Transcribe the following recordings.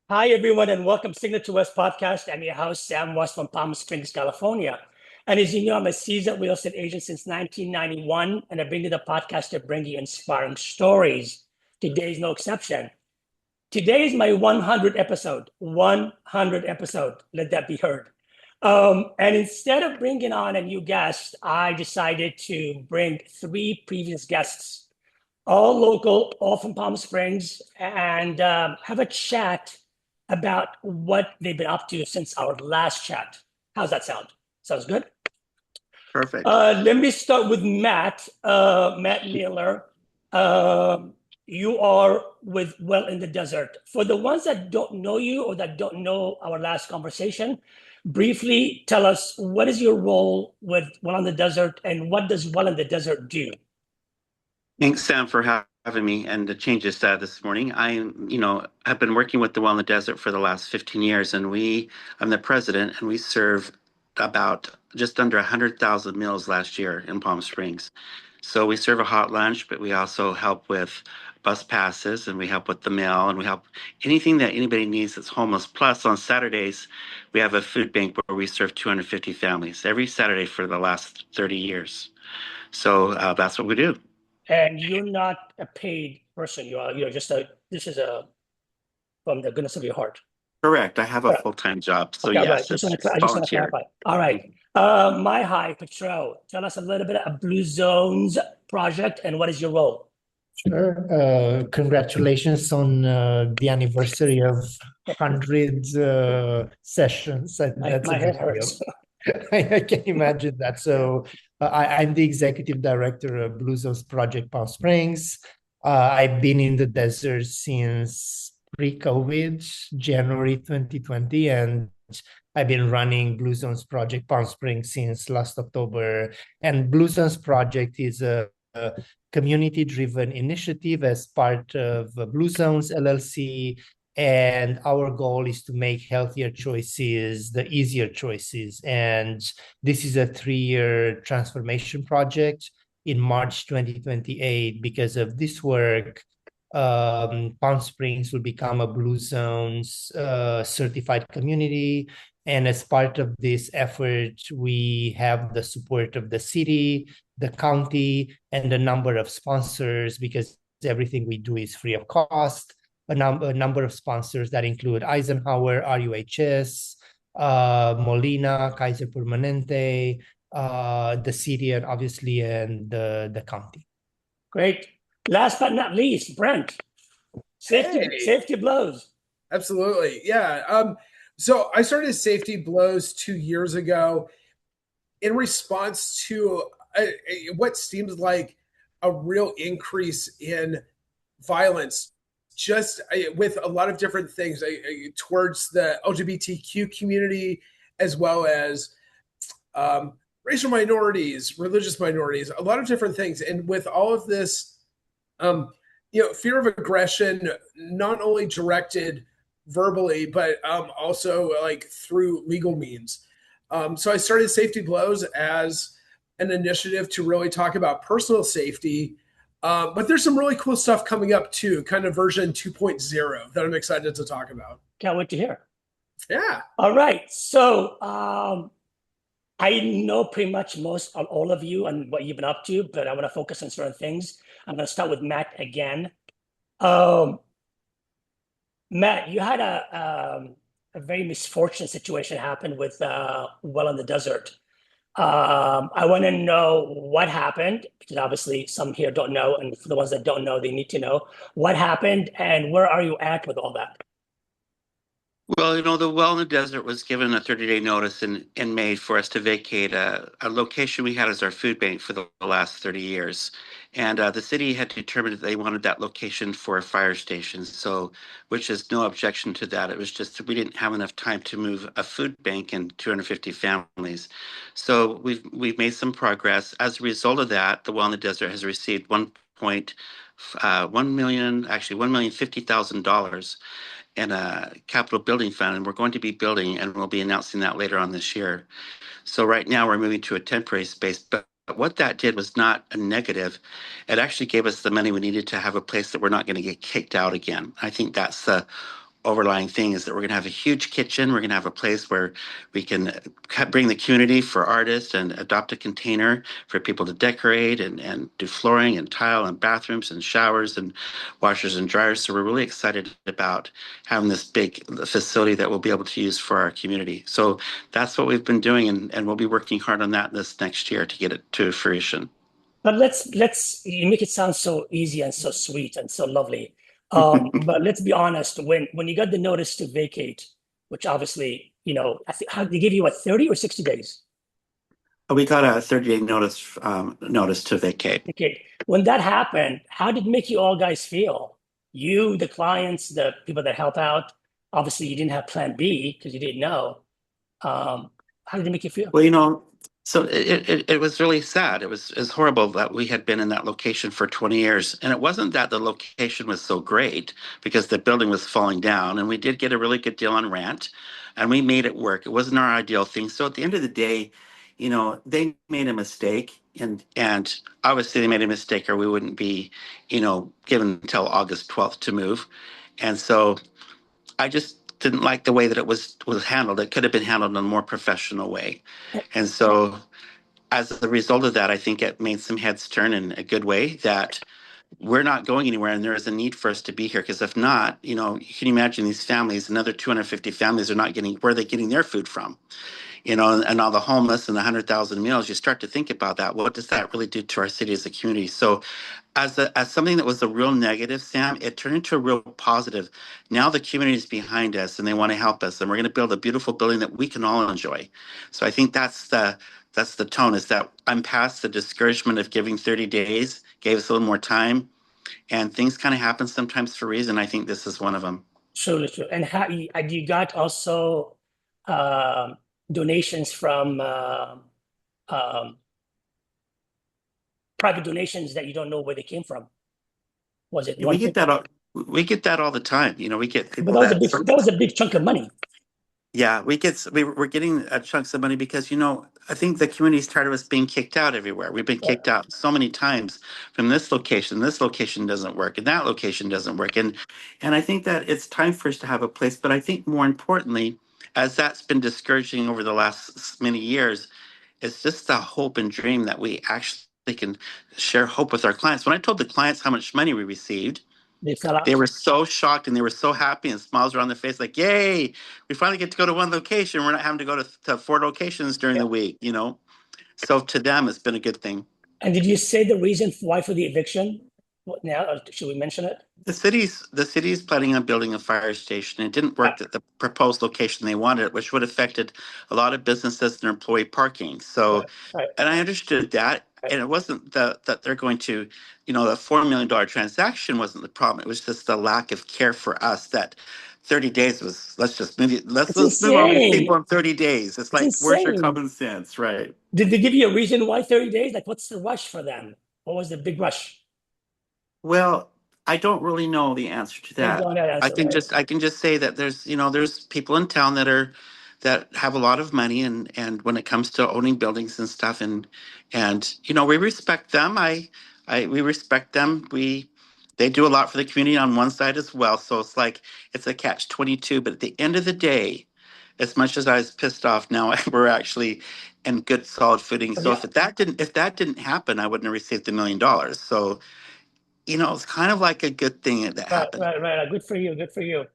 Hi, everyone, and welcome to Signature West Podcast. I'm your host, Sam West from Palm Springs, California. And as you know, I'm a seasoned real estate agent since 1991, and I bring you the podcast to bring you inspiring stories. Today is no exception. Today is my 100th episode. 100 episode. Let that be heard. And instead of bringing on a new guest, I decided to bring three previous guests, all local, all from Palm Springs, and have a chat about what they've been up to since our last chat. How's that sound? Sounds good? Perfect. Let me start with Matt. Matt Miller. You are with Well in the Desert. For the ones that don't know you or that don't know our last conversation, briefly tell us what is your role with Well in the Desert and what does Well in the Desert do? Thanks, Sam, for having me and to change this morning. Have been working with the Well in the Desert for the last 15 years, and I'm the president, and we serve about just under 100,000 meals last year in Palm Springs. So we serve a hot lunch, but we also help with bus passes, and we help with the mail, and we help anything that anybody needs that's homeless. Plus, on Saturdays, we have a food bank where we serve 250 families every Saturday for the last 30 years. So that's what we do. And you're not a paid person. You're just this is a from the goodness of your heart. Correct. I have a All right. full-time job. So Okay, all right. yes, it's I just want to volunteer. clarify. All right. My high Petro, tell us a little bit of Blue Zones project and what is your role? Sure. Congratulations on the anniversary of 100 sessions. That's a My head big deal. hurts. I can imagine that. So I'm the executive director of Blue Zones Project Palm Springs. I've been in the desert since pre-COVID, January 2020, and I've been running Blue Zones Project Palm Springs since last October. And Blue Zones Project is a community-driven initiative as part of Blue Zones LLC. And our goal is to make healthier choices the easier choices. And this is a 3-year transformation project. In March 2028, because of this work, Palm Springs will become a Blue Zones certified community. And as part of this effort, we have the support of the city, the county, and a number of sponsors, because everything we do is free of cost. A number of sponsors that include Eisenhower, RUHS, Molina, Kaiser Permanente, the city, and obviously, and the county. Great. Last but not least, Brent. Safety blows. Absolutely. Yeah. So I started Safety Blows 2 years ago in response to what seems like a real increase in violence, just with a lot of different things towards the LGBTQ community, as well as racial minorities, religious minorities, a lot of different things. And with all of this, fear of aggression, not only directed verbally, but also like through legal means. So I started Safety Blows as an initiative to really talk about personal safety. But there's some really cool stuff coming up too, kind of version 2.0 that I'm excited to talk about. Can't wait to hear. Yeah. All right. So I know pretty much most of all of you and what you've been up to, but I want to focus on certain things. I'm going to start with Matt again. Matt, you had a very misfortunate situation happen with Well in the Desert. I want to know what happened, because obviously some here don't know, and for the ones that don't know, they need to know what happened and where are you at with all that? Well, the Well in the Desert was given a 30-day notice in May for us to vacate a location we had as our food bank for the last 30 years. And the city had determined that they wanted that location for a fire station, so which is no objection to that. It was just that we didn't have enough time to move a food bank and 250 families. So we've made some progress. As a result of that, the Well in the Desert has received 1,050,000 in a capital building fund, and we're going to be building, and we'll be announcing that later on this year. So right now we're moving to a temporary space, but what that did was not a negative. It actually gave us the money we needed to have a place that we're not going to get kicked out again. I think that's the overlying thing is that we're going to have a huge kitchen. We're going to have a place where we can bring the community for artists and adopt a container for people to decorate and do flooring and tile and bathrooms and showers and washers and dryers. So we're really excited about having this big facility that we'll be able to use for our community. So that's what we've been doing, and we'll be working hard on that this next year to get it to fruition. But let's you make it sound so easy and so sweet and so lovely. But let's be honest, when you got the notice to vacate, which obviously, I think how they give you 30 or 60 days? We got a 30-day notice to vacate. Okay. When that happened, how did it make you all guys feel? You, the clients, the people that help out. Obviously, you didn't have plan B because you didn't know. How did it make you feel? Well, so it was really sad. It was horrible that we had been in that location for 20 years. And it wasn't that the location was so great because the building was falling down. And we did get a really good deal on rent and we made it work. It wasn't our ideal thing. So at the end of the day, they made a mistake. And obviously they made a mistake or we wouldn't be, given until August 12th to move. And so I just didn't like the way that it was handled. It could have been handled in a more professional way. And so as a result of that, I think it made some heads turn in a good way that we're not going anywhere and there is a need for us to be here. Because if not, you can imagine these families, another 250 families are not getting, where are they getting their food from? And all the homeless and the 100,000 meals, you start to think about that. What does that really do to our city as a community? So as something that was a real negative, Sam, it turned into a real positive. Now the community is behind us and they want to help us. And we're going to build a beautiful building that we can all enjoy. So I think that's the tone, is that I'm past the discouragement of giving 30 days, gave us a little more time. And things kind of happen sometimes for a reason. I think this is one of them. Surely true. And how you got also donations from private donations that you don't know where they came from? Was it We get that all, we get that all the time. We get people but that was a big chunk of money. Yeah, we're getting chunks of money because I think the community's tired of us being kicked out everywhere. We've been kicked out so many times from this location. This location doesn't work, and that location doesn't work, and I think that it's time for us to have a place. But I think more importantly, as that's been discouraging over the last many years, it's just the hope and dream that we actually can share hope with our clients. When I told the clients how much money we received, They fell out. they were so shocked and they were so happy and smiles were on their face like, yay, we finally get to go to one location. We're not having to go to 4 locations during the week, So to them, it's been a good thing. And did you say the reason why for the eviction? What now? Or should we mention it? The city's planning on building a fire station. It didn't work at the proposed location they wanted, which would have affected a lot of businesses and employee parking. So, Right. and I understood that. And it wasn't that they're going to, the $4 million transaction wasn't the problem. It was just the lack of care for us that 30 days was, let's move all these people in 30 days. It's like, where's your common sense, right? Did they give you a reason why 30 days? Like, what's the rush for them? What was the big rush? Well, I don't really know the answer to that. I can just say that there's people in town that have a lot of money and when it comes to owning buildings and stuff and we respect them. We respect them. They do a lot for the community on one side as well. So it's a catch-22. But at the end of the day, as much as I was pissed off, now we're actually in good solid footing. So if that didn't happen, I wouldn't have received the $1 million. So it's kind of like a good thing that happened. Right. Good for you. Good for you.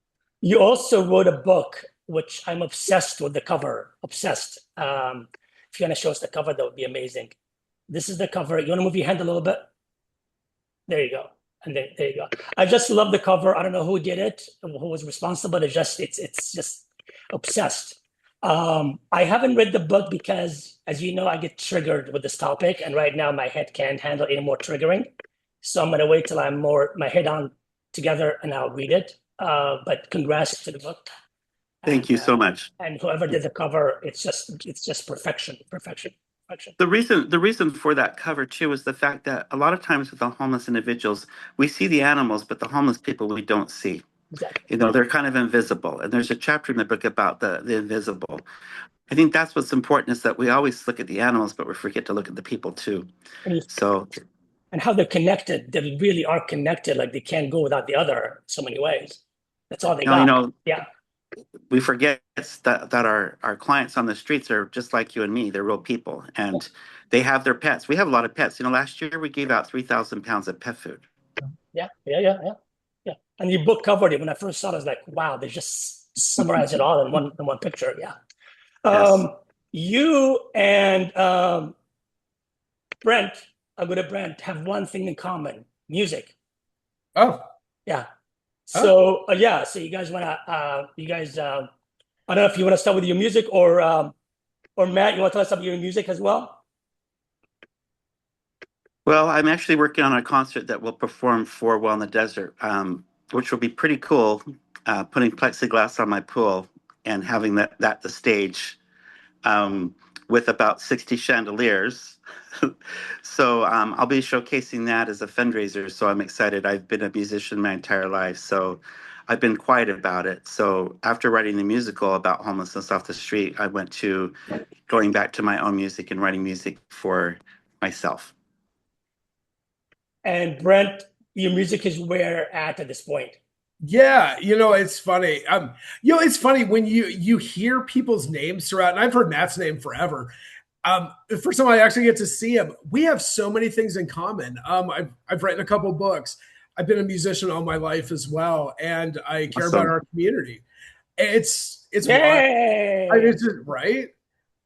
You also wrote a book, which I'm obsessed with the cover. Obsessed. If you're gonna show us the cover, that would be amazing. This is the cover. You want to move your hand a little bit? There you go. And there you go. I just love the cover. I don't know who did it, who was responsible. It's just obsessed. I haven't read the book because, as you know, I get triggered with this topic, and right now my head can't handle any more triggering. So I'm gonna wait till I'm my head on together and I'll read it. But congrats to the book. Thank you so much. And whoever did the cover, it's just perfection. The reason for that cover too is the fact that a lot of times with the homeless individuals, we see the animals, but the homeless people we don't see. Exactly. They're kind of invisible. And there's a chapter in the book about the invisible. I think that's what's important, is that we always look at the animals, but we forget to look at the people too. And how they're connected. They really are connected. Like they can't go without the other in so many ways. That's all they Now, got. Yeah. we forget that our clients on the streets are just like you and me. They're real people, and they have their pets. We have a lot of pets. Last year we gave out 3,000 pounds of pet food. Yeah. And your book covered it. When I first saw it, I was like, wow, they just summarize it all in one picture. Yeah. Yes. You and Brent, a good Brent, have one thing in common: music. Oh, Yeah. So so you guys want to I don't know if you want to start with your music, or Matt, you want to tell us about your music as well? Well, I'm actually working on a concert that will perform for Well in the Desert, which will be pretty cool. Putting plexiglass on my pool and having that the stage, with about 60 chandeliers. So I'll be showcasing that as a fundraiser. So I'm excited. I've been a musician my entire life, so I've been quiet about it. So after writing the musical about homelessness off the street, I went to going back to my own music and writing music for myself. And Brent, your music is where at this point? yeah. It's funny. It's funny when you hear people's names throughout, and I've heard Matt's name forever. The first time I actually get to see him, we have so many things in common. I've written a couple books. I've been a musician all my life as well, and I care about our community. It's wild. It's just, right.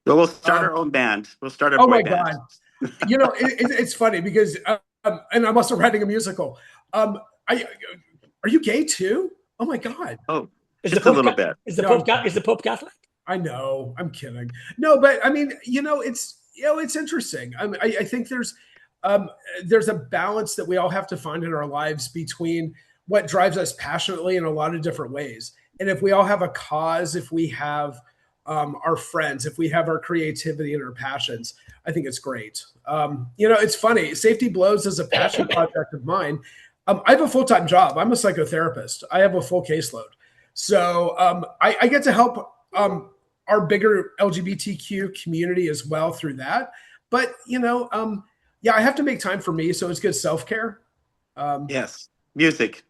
So we'll start our own band. We'll start a Oh boy my band. God. It's funny because, and I'm also writing a musical. Are you gay too? Oh my God. Oh, just a little bit. Is the Pope Catholic? I know. I'm kidding. No, but I mean, it's interesting. I think there's a balance that we all have to find in our lives between what drives us passionately in a lot of different ways. And if we all have a cause, if we have our friends, if we have our creativity and our passions, I think it's great. It's funny. Safety Blows is a passion project of mine. I have a full-time job. I'm a psychotherapist. I have a full caseload. So I get to help our bigger LGBTQ community as well through that. But, I have to make time for me. So it's good self-care. Yes. Music.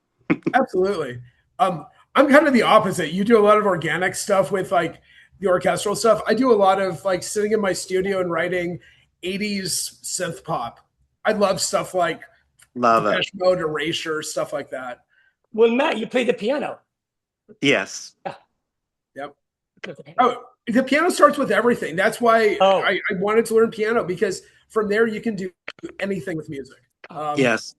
Absolutely. I'm kind of the opposite. You do a lot of organic stuff with like the orchestral stuff. I do a lot of like sitting in my studio and writing 80s synth pop. I love stuff like Depeche Mode, Erasure, stuff like that. Well, Matt, you play the piano. Yes. Yeah. Yep. Oh, the piano starts with everything. That's why I wanted to learn piano, because from there you can do anything with music. Yes.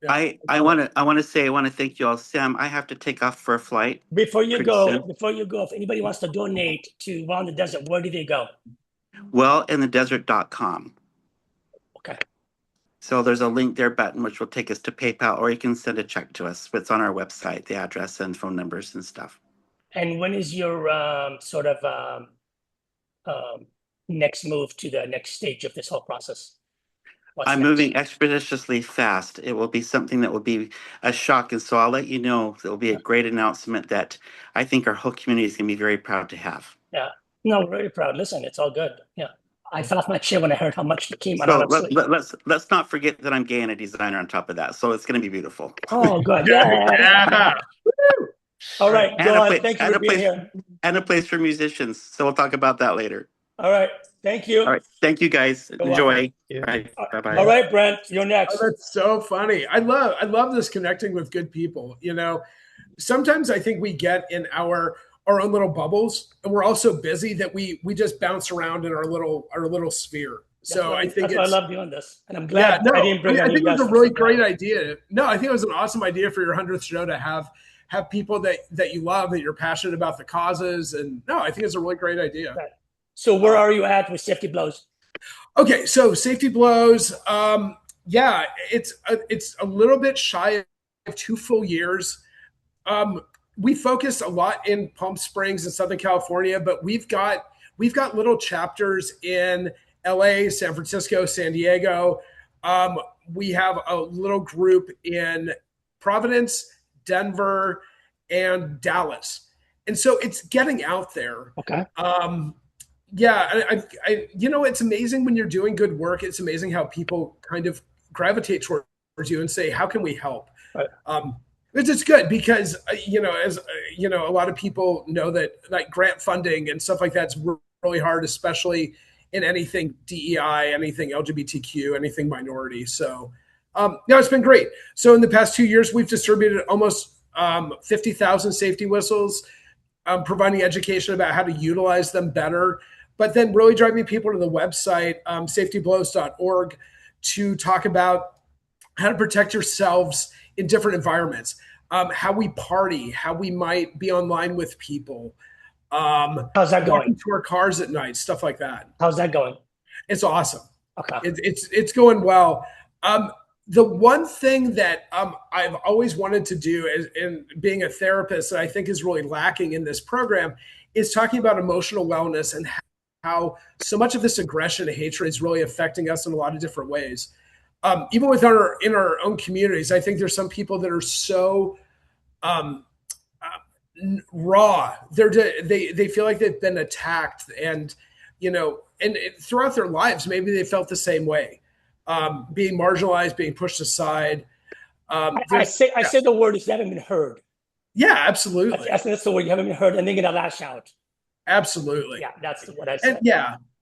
Yeah. I want to thank you all. Sam, I have to take off for a flight. Before you go, if anybody wants to donate to Well in the Desert, where do they go? wellinthedesert.com. Okay. So there's a link there button which will take us to PayPal, or you can send a check to us. It's on our website, the address and phone numbers and stuff. And when is your next move to the next stage of this whole process? I'm moving expeditiously fast. It will be something that will be a shock. And so I'll let you know. It will be a great announcement that I think our whole community is going to be very proud to have. Yeah. No, very proud. Listen, it's all good. Yeah. I fell off my chair when I heard how much it came out. So let's not forget that I'm gay and a designer on top of that. So it's going to be beautiful. Oh, good. Yeah. All right. Thank you for being here. And a place for musicians. So we'll talk about that later. All right. Thank you. All right. Thank you, guys. Enjoy. All right. Bye-bye. All right, Brent, you're next. Oh, that's so funny. I love this connecting with good people. Sometimes I think we get in our own little bubbles, and we're all so busy that we just bounce around in our little sphere. So I think I love doing this, and I'm glad I didn't bring. I think it was a really great idea. No, I think it was an awesome idea for your 100th show to have people that you love, that you're passionate about the causes, and no, I think it's a really great idea. Right. So where are you at with Safety Blows? Okay, so Safety Blows, it's a little bit shy of 2 full years. We focus a lot in Palm Springs and Southern California, but we've got little chapters in LA, San Francisco, San Diego. We have a little group in Providence, Denver, and Dallas. And so it's getting out there. Okay. It's amazing when you're doing good work. It's amazing how people kind of gravitate towards you and say, how can we help? Right. It's good because as a lot of people know that like grant funding and stuff like that's really hard, especially in anything DEI, anything LGBTQ, anything minority. So, it's been great. So in the past 2 years, we've distributed almost 50,000 safety whistles, providing education about how to utilize them better, but then really driving people to the website, safetyblows.org, to talk about how to protect yourselves in different environments, how we party, how we might be online with people, How's that going? walking to our cars at night, stuff like that. How's that going? It's awesome. Okay. It's going well. The one thing that I've always wanted to do in being a therapist that I think is really lacking in this program is talking about emotional wellness and how so much of this aggression and hatred is really affecting us in a lot of different ways. Even in our own communities, I think there's some people that are so raw. They feel like they've been attacked, and throughout their lives, maybe they felt the same way, being marginalized, being pushed aside. I say the word is you haven't been heard. Yeah, absolutely. That's the word, you haven't been heard, and they're gonna lash out. Absolutely. Yeah, that's what I said.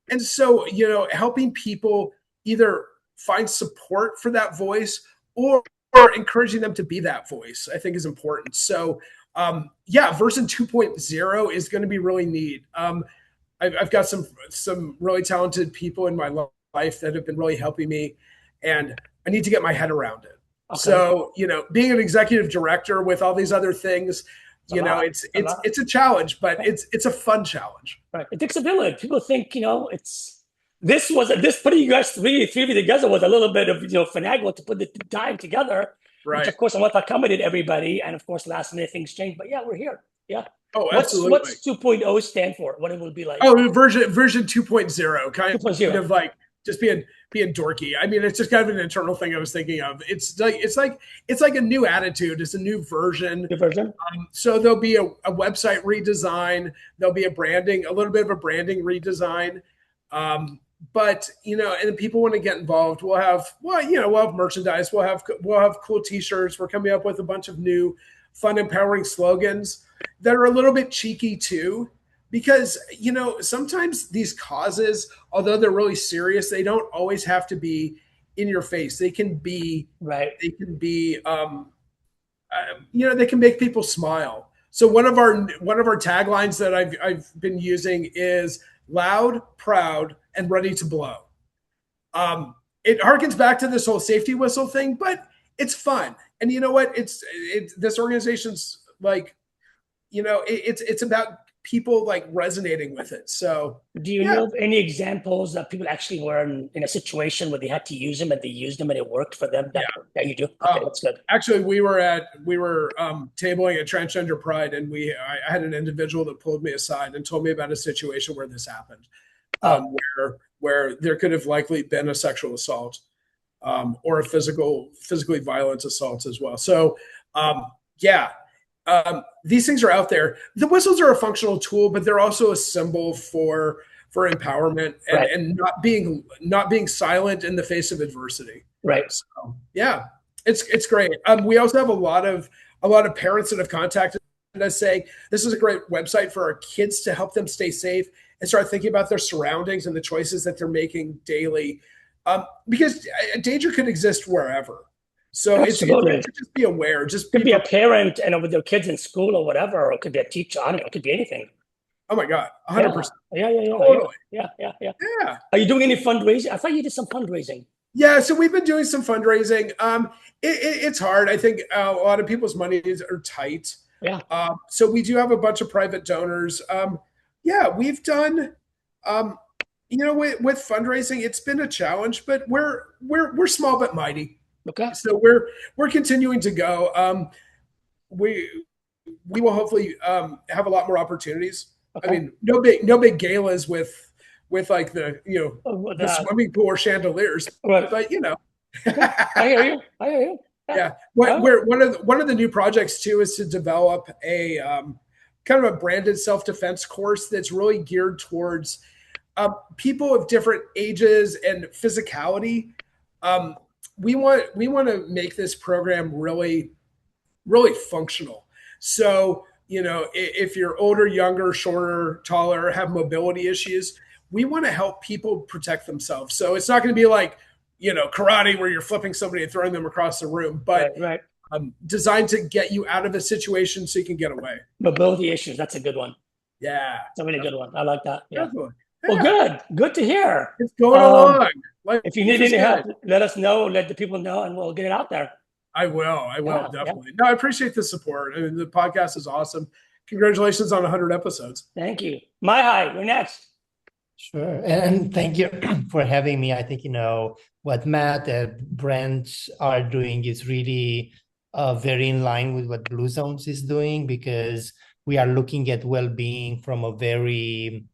And so helping people either find support for that voice or encouraging them to be that voice, I think is important. So version 2.0 is going to be really neat. I've got some really talented people in my life that have been really helping me, and I need to get my head around it. Okay. So, being an executive director with all these other things, it's a challenge, but it's a fun challenge. Right. It takes a village. People think, putting you guys three of you together was a little bit of, finagle to put the time together. Right. Which of course I want to accommodate everybody. And of course, last minute things change, but yeah, we're here. Yeah. Oh, absolutely. What's 2.0 stand for? What it will be like? Oh, version 2.0, kind of like just being dorky. I mean, it's just kind of an internal thing I was thinking of. It's like a new attitude. It's a new version. New version. So there'll be a website redesign. There'll be a little bit of a branding redesign. But and then people want to get involved. We'll have merchandise. We'll have cool T-shirts. We're coming up with a bunch of new, fun, empowering slogans that are a little bit cheeky too. Because, sometimes these causes, although they're really serious, they don't always have to be in your face. They can be, right. They can be, they can make people smile. So one of our taglines that I've been using is loud, proud, and ready to blow. It harkens back to this whole safety whistle thing, but it's fun. And you know what? This organization's like, it's about people like resonating with it. So do you know any examples that people actually were in a situation where they had to use them and they used them and it worked for them? That you do? Okay, that's good. Actually, we were tabling at Transgender Pride, and I had an individual that pulled me aside and told me about a situation where this happened, where there could have likely been a sexual assault, or a physically violent assault as well. So these things are out there. The whistles are a functional tool, but they're also a symbol for empowerment and not being silent in the face of adversity. Right. So, it's great. We also have a lot of parents that have contacted us saying this is a great website for our kids to help them stay safe and start thinking about their surroundings and the choices that they're making daily. Because danger could exist wherever. So it's to just be aware. Just could be a parent and with their kids in school or whatever, or it could be a teacher. I don't know. It could be anything. Oh my God, 100%. Yeah. Totally. Yeah. Are you doing any fundraising? I thought you did some fundraising. Yeah, so we've been doing some fundraising. It's hard. I think a lot of people's monies are tight. Yeah. So we do have a bunch of private donors. We've done. With fundraising, it's been a challenge, but we're small but mighty. Okay. So we're continuing to go. We will hopefully have a lot more opportunities. Okay. I mean, no big galas with like the swimming pool or chandeliers, right. But I hear you. Yeah. We're one of the new projects too is to develop a kind of a branded self-defense course that's really geared towards people of different ages and physicality. We want to make this program really really functional. So, if you're older, younger, shorter, taller, have mobility issues, we want to help people protect themselves. So it's not going to be like, karate where you're flipping somebody and throwing them across the room, but Right. designed to get you out of a situation so you can get away. Mobility issues. That's a good one. Yeah. It's a really good one. I like that. Yeah. Definitely. Well, good to hear. It's going along. If you need any help, let us know, let the people know, and we'll get it out there. I will, definitely. No, I appreciate the support. I mean, the podcast is awesome. Congratulations on 100 episodes. Thank you. Mai, you're next. Sure. And thank you for having me. I think, what Matt and Brent are doing is really very in line with what Blue Zones is doing, because we are looking at well-being from a very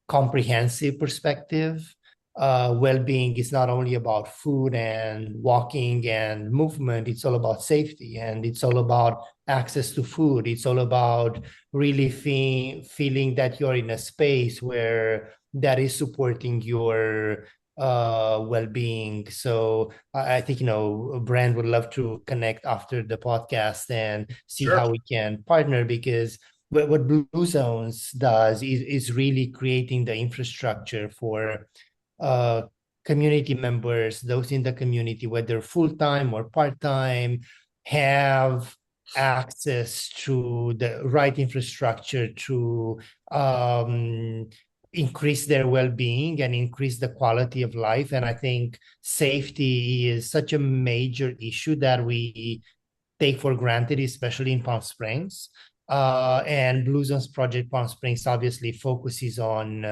comprehensive perspective. Well-being is not only about food and walking and movement, it's all about safety, and it's all about access to food. It's all about really feeling that you're in a space where that is supporting your well-being. So I think, Brand would love to connect after the podcast and see Sure. how we can partner, because what Blue Zones does is really creating the infrastructure for community members, those in the community, whether full-time or part-time, have access to the right infrastructure to increase their well-being and increase the quality of life. And I think safety is such a major issue that we take for granted, especially in Palm Springs. And Blue Zones Project Palm Springs obviously focuses on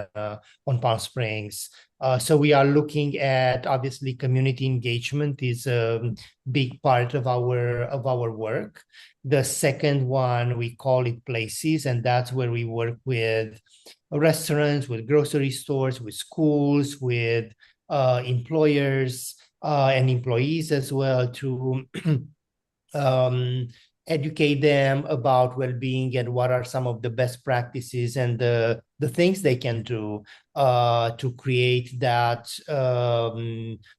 Palm Springs. So we are looking at, obviously, community engagement is a big part of our work. The second one, we call it Places, and that's where we work with restaurants, with grocery stores, with schools, with employers and employees as well, to educate them about well-being and what are some of the best practices and the things they can do to create that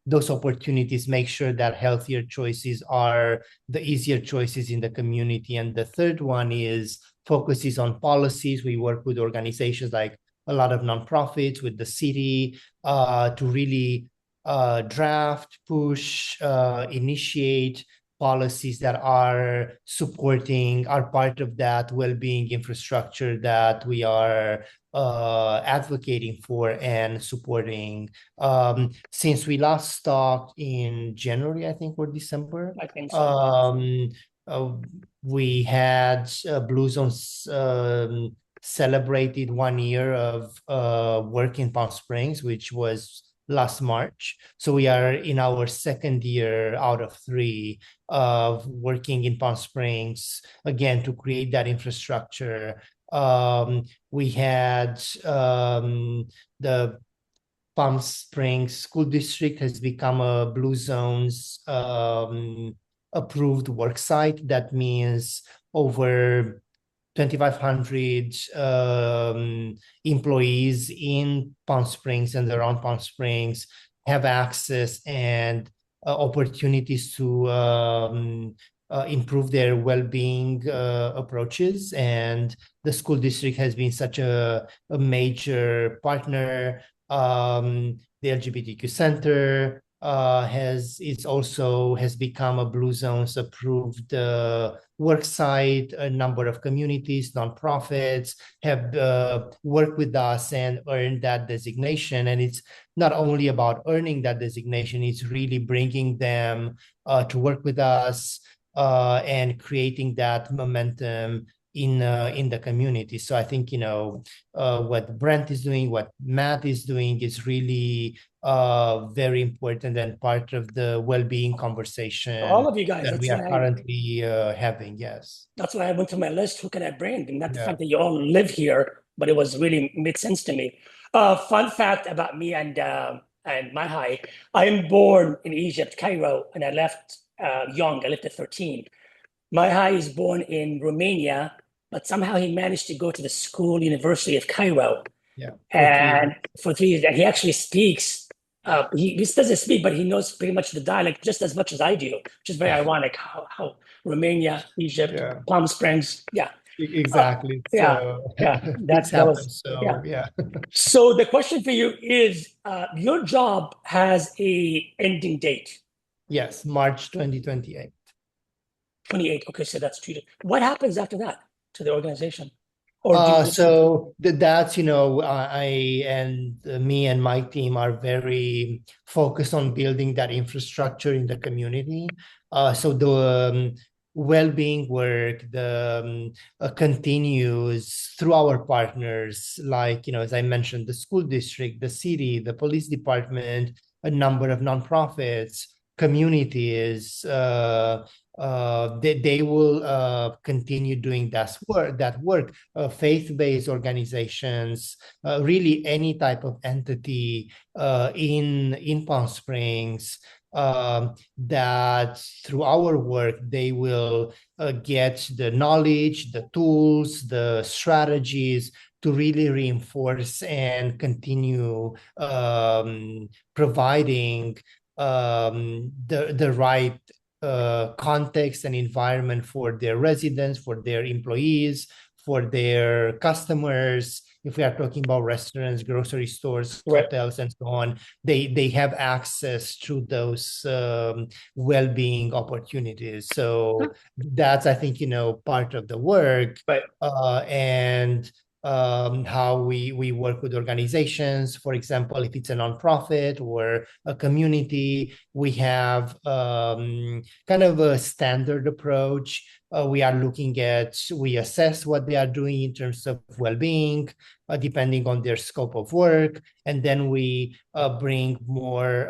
those opportunities, make sure that healthier choices are the easier choices in the community. And the third one is focuses on policies. We work with organizations like a lot of nonprofits, with the city, to really draft, push, initiate policies that are part of that well-being infrastructure that we are advocating for and supporting. Since we last talked in January, I think, or December, I think so. we had Blue Zones celebrated 1 year of work in Palm Springs, which was last March. So we are in our second year out of 3 of working in Palm Springs, again, to create that infrastructure. We had the Palm Springs School District has become a Blue Zones approved work site. That means over 2,500 employees in Palm Springs and around Palm Springs have access and opportunities to improve their well-being approaches. And the school district has been such a major partner. The LGBTQ Center has become a Blue Zones approved work site. A number of communities, nonprofits have worked with us and earned that designation. And it's not only about earning that designation, it's really bringing them to work with us and creating that momentum in the community. So I think, what Brent is doing, what Matt is doing is really very important and part of the well-being conversation. All of you guys, that we are currently having. Yes. That's why I went to my list. Who can I bring? And not the fact that you all live here, but it was really made sense to me. Fun fact about me and Mahai: I am born in Egypt, Cairo, and I left young. I left at 13. Mahai is born in Romania, but somehow he managed to go to the school University of Cairo. Yeah. And for 3 years, and he actually speaks he doesn't speak, but he knows pretty much the dialect just as much as I do, which is very ironic. How Romania, Egypt, Yeah. Palm Springs, yeah, Exactly. yeah, So yeah. things That happen. was So yeah. So the question for you is, your job has a ending date, Yes, March 2028. 28. Okay, so that's 2 days. What happens after that to the organization? Or do you just So that's, I and me and my team are very focused on building that infrastructure in the community. So the well-being work, the continues through our partners, like, as I mentioned, the school district, the city, the police department, a number of nonprofits, communities, they will continue doing that work. Faith-based organizations, really any type of entity in Palm Springs, that through our work they will get the knowledge, the tools, the strategies to really reinforce and continue providing the right context and environment for their residents, for their employees, for their customers. If we are talking about restaurants, grocery stores, Right. hotels, and so on, they have access to those well-being opportunities. So that's, I think, part of the work. Right. And how we work with organizations. For example, if it's a nonprofit or a community, we have kind of a standard approach. We assess what they are doing in terms of well-being, depending on their scope of work, and then we bring more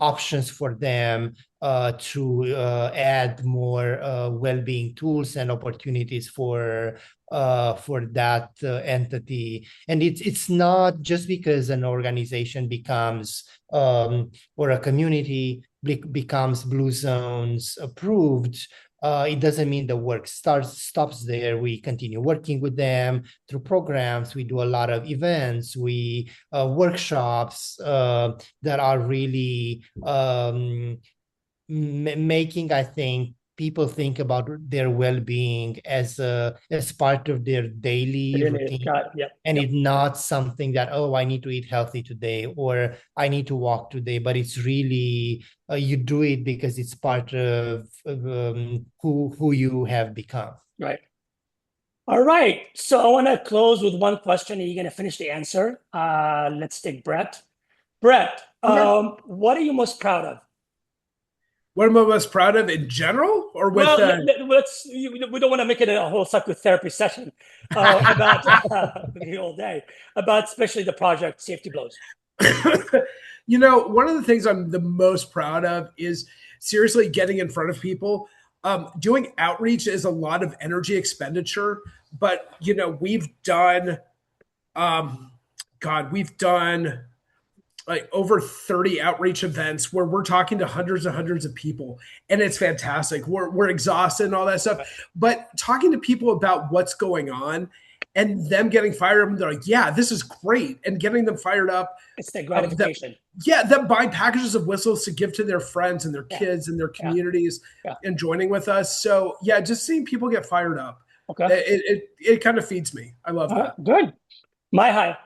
options for them to add more well-being tools and opportunities for that entity. And it's not just because an organization becomes or a community becomes Blue Zones approved, it doesn't mean the work stops there. We continue working with them through programs. We do a lot of events, workshops that are really making, I think, people think about their well-being as part of their daily routine. Yeah. And it's not something that, oh, I need to eat healthy today or I need to walk today, but it's really you do it because it's part of who you have become. Right. All right. So I want to close with one question, and you're going to finish the answer. Let's take Brett. Brett, what are you most proud of? What am I most proud of in general, or with? We don't want to make it a whole psychotherapy session about the whole day, about especially the project Safety Blows. One of the things I'm the most proud of is seriously getting in front of people. Doing outreach is a lot of energy expenditure, but we've done, we've done like over 30 outreach events where we're talking to hundreds and hundreds of people, and it's fantastic. We're exhausted and all that stuff, but talking to people about what's going on and them getting fired up, and they're like, yeah, this is great, and getting them fired up. It's the gratification. Them buying packages of whistles to give to their friends and their kids and their communities and joining with us. So yeah, just seeing people get fired up. Okay. It kind of feeds me. I love that. Good. My high.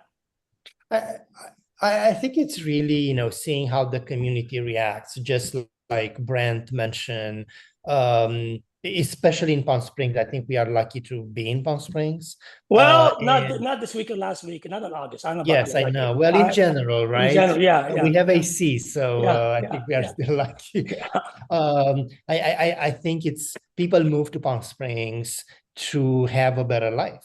I think it's really, seeing how the community reacts, just like Brent mentioned, especially in Palm Springs. I think we are lucky to be in Palm Springs. Well, not this week or last week, not in August. I don't know. Yes, I know. Well, in general, right? In general, yeah. We have AC, so I think we are still lucky. I think it's people move to Palm Springs to have a better life.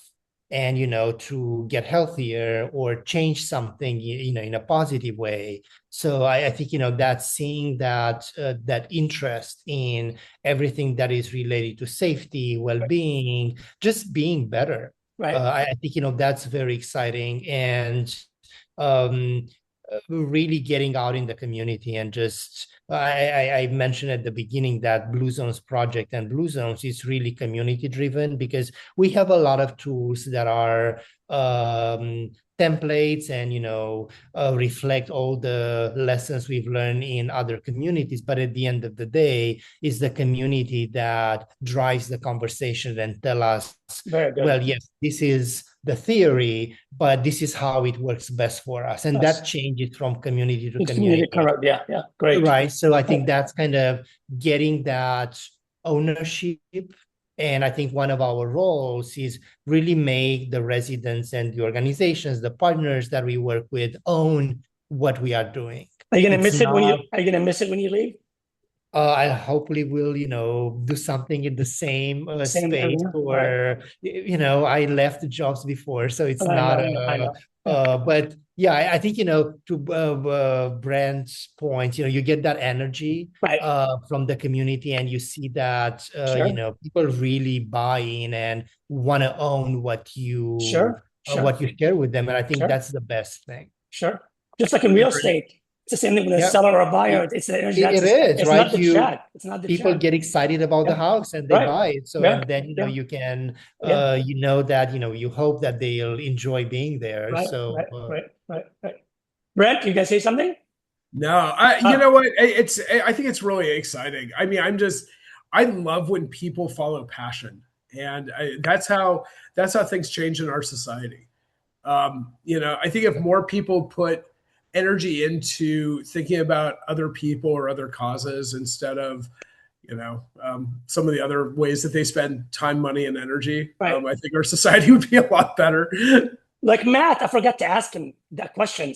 And, to get healthier or change something, in a positive way. So I think, that seeing that interest in everything that is related to safety, well-being, just being better. Right. I think, that's very exciting. And really getting out in the community and just, I mentioned at the beginning that Blue Zones project and Blue Zones is really community driven because we have a lot of tools that are templates and reflect all the lessons we've learned in other communities, but at the end of the day it's the community that drives the conversation and tell us, well, yes, this is the theory, but this is how it works best for us, and that changes from community to community. Correct. Yeah, great. Right. So I think that's kind of getting that ownership. And I think one of our roles is really make the residents and the organizations, the partners that we work with, own what we are doing. Are you gonna miss it when you leave? I hopefully will, do something in the same space area, or, I left jobs before, so it's not, but yeah, I think, to Brent's point, you get that energy from the community, and you see that, people really buy in and want to own what you share with them. And I think that's the best thing. Sure. Just like in real estate. It's the same thing with a seller or a buyer. It's the energy. It's right. It's not the people chat. get excited about the house and they buy it. So and then you can that you hope that they'll enjoy being there. Right. Brent, you guys say something? No, you know what? I think it's really exciting. I mean, I love when people follow passion, and that's how things change in our society. I think if more people put energy into thinking about other people or other causes instead of, some of the other ways that they spend time, money, and energy, I think our society would be a lot better. Like Matt, I forgot to ask him that question.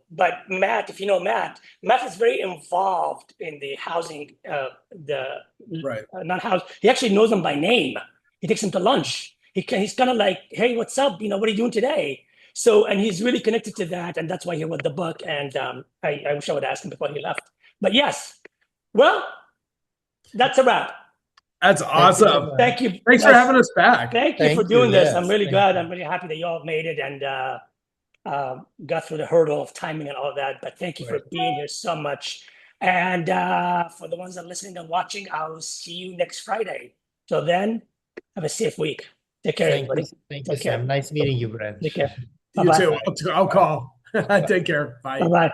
But Matt, if you know Matt is very involved in the housing, non-house. He actually knows them by name. He takes them to lunch. He's kind of like, hey, what's up? What are you doing today? So, and he's really connected to that, and that's why he wrote the book. And I wish I would ask him before he left. But yes, well, that's a wrap. That's awesome. Thank you. Thanks for having us back. Thank you for doing this. I'm really glad. I'm really happy that you all made it and got through the hurdle of timing and all of that. But thank you for being here so much. And for the ones that are listening and watching, I'll see you next Friday. So then, have a safe week. Take care, everybody. Thank you, Sam. Nice meeting you, Brent. Take care. You too. I'll call. Take care. Bye. Bye-bye.